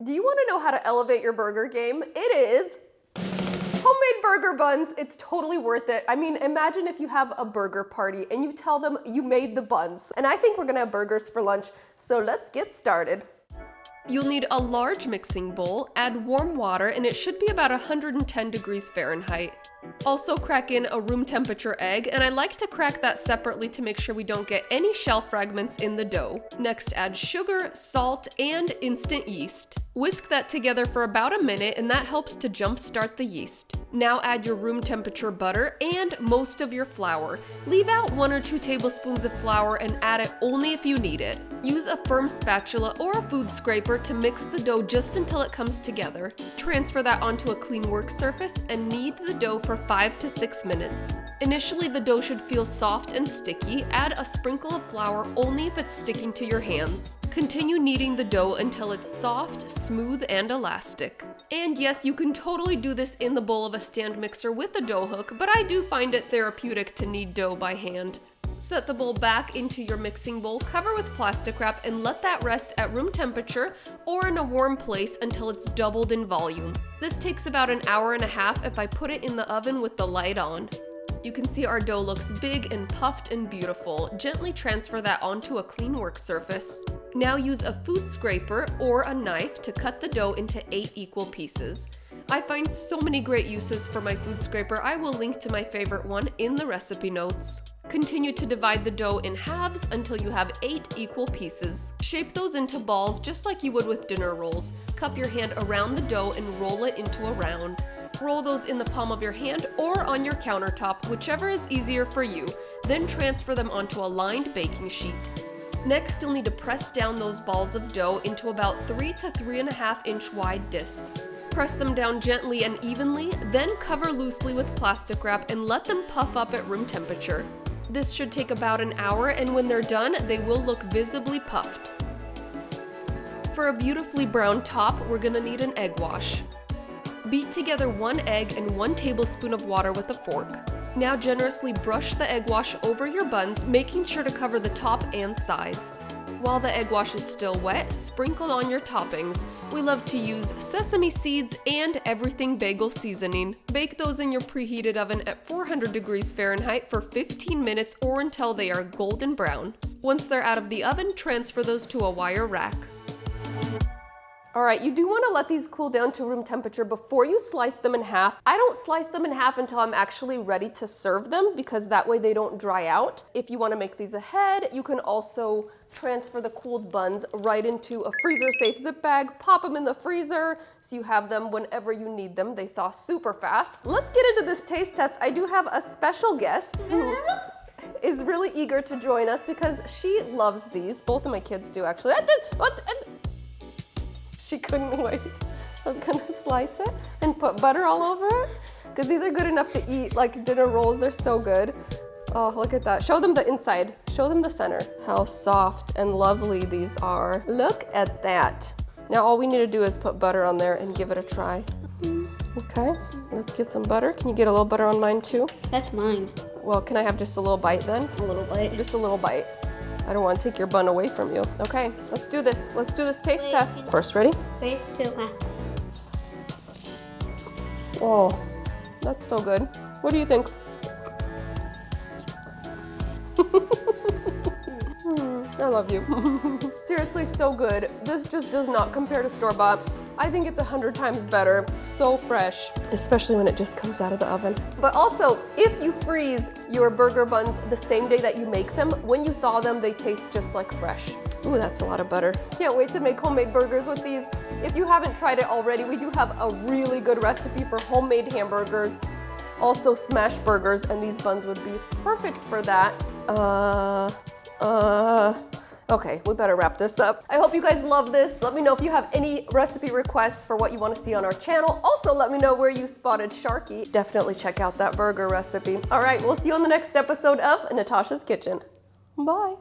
Do you want to know how to elevate your burger game? It is homemade burger buns. It's totally worth it. I mean, imagine if you have a burger party and you tell them you made the buns. And I think we're gonna have burgers for lunch, so let's get started. You'll need a large mixing bowl, add warm water, and it should be about 110 degrees Fahrenheit. Also crack in a room temperature egg, and I like to crack that separately to make sure we don't get any shell fragments in the dough. Next, add sugar, salt, and instant yeast. Whisk that together for about a minute, and that helps to jumpstart the yeast. Now add your room temperature butter and most of your flour. Leave out 1 or 2 tablespoons of flour and add it only if you need it. Use a firm spatula or a food scraper to mix the dough just until it comes together. Transfer that onto a clean work surface and knead the dough for 5 to 6 minutes. Initially, the dough should feel soft and sticky. Add a sprinkle of flour only if it's sticking to your hands. Continue kneading the dough until it's soft, smooth, and elastic. And yes, you can totally do this in the bowl of a stand mixer with a dough hook, but I do find it therapeutic to knead dough by hand. Set the bowl back into your mixing bowl, cover with plastic wrap, and let that rest at room temperature or in a warm place until it's doubled in volume. This takes about an hour and a half if I put it in the oven with the light on. You can see our dough looks big and puffed and beautiful. Gently transfer that onto a clean work surface. Now use a food scraper or a knife to cut the dough into 8 equal pieces. I find so many great uses for my food scraper. I will link to my favorite one in the recipe notes. Continue to divide the dough in halves until you have 8 equal pieces. Shape those into balls just like you would with dinner rolls. Cup your hand around the dough and roll it into a round. Roll those in the palm of your hand or on your countertop, whichever is easier for you. Then transfer them onto a lined baking sheet. Next, you'll need to press down those balls of dough into about 3 to 3.5 inch wide discs. Press them down gently and evenly, then cover loosely with plastic wrap and let them puff up at room temperature. This should take about an hour, and when they're done, they will look visibly puffed. For a beautifully brown top, we're gonna need an egg wash. Beat together 1 egg and 1 tablespoon of water with a fork. Now generously brush the egg wash over your buns, making sure to cover the top and sides. While the egg wash is still wet, sprinkle on your toppings. We love to use sesame seeds and everything bagel seasoning. Bake those in your preheated oven at 400 degrees Fahrenheit for 15 minutes or until they are golden brown. Once they're out of the oven, transfer those to a wire rack. All right, you do want to let these cool down to room temperature before you slice them in half. I don't slice them in half until I'm actually ready to serve them because that way they don't dry out. If you want to make these ahead, you can also transfer the cooled buns right into a freezer-safe zip bag, pop them in the freezer so you have them whenever you need them. They thaw super fast. Let's get into this taste test. I do have a special guest who is really eager to join us because she loves these. Both of my kids do, actually. She couldn't wait. I was gonna slice it and put butter all over it because these are good enough to eat like dinner rolls. They're so good. Oh, look at that. Show them the inside. Show them the center. How soft and lovely these are. Look at that. Now all we need to do is put butter on there and give it a try. Okay, let's get some butter. Can you get a little butter on mine too? That's mine. Well, can I have just a little bite then? A little bite. Just a little bite. I don't want to take your bun away from you. Okay, let's do this. Let's do this taste test. First, ready? 3, 2, 1. Oh, that's so good. What do you think? I love you. Seriously, so good. This just does not compare to store-bought. I think it's 100 times better. So fresh, especially when it just comes out of the oven. But also, if you freeze your burger buns the same day that you make them, when you thaw them, they taste just like fresh. Ooh, that's a lot of butter. Can't wait to make homemade burgers with these. If you haven't tried it already, we do have a really good recipe for homemade hamburgers, also smash burgers, and these buns would be perfect for that. Okay, we better wrap this up. I hope you guys love this. Let me know if you have any recipe requests for what you want to see on our channel. Also, let me know where you spotted Sharky. Definitely check out that burger recipe. All right, we'll see you on the next episode of Natasha's Kitchen. Bye.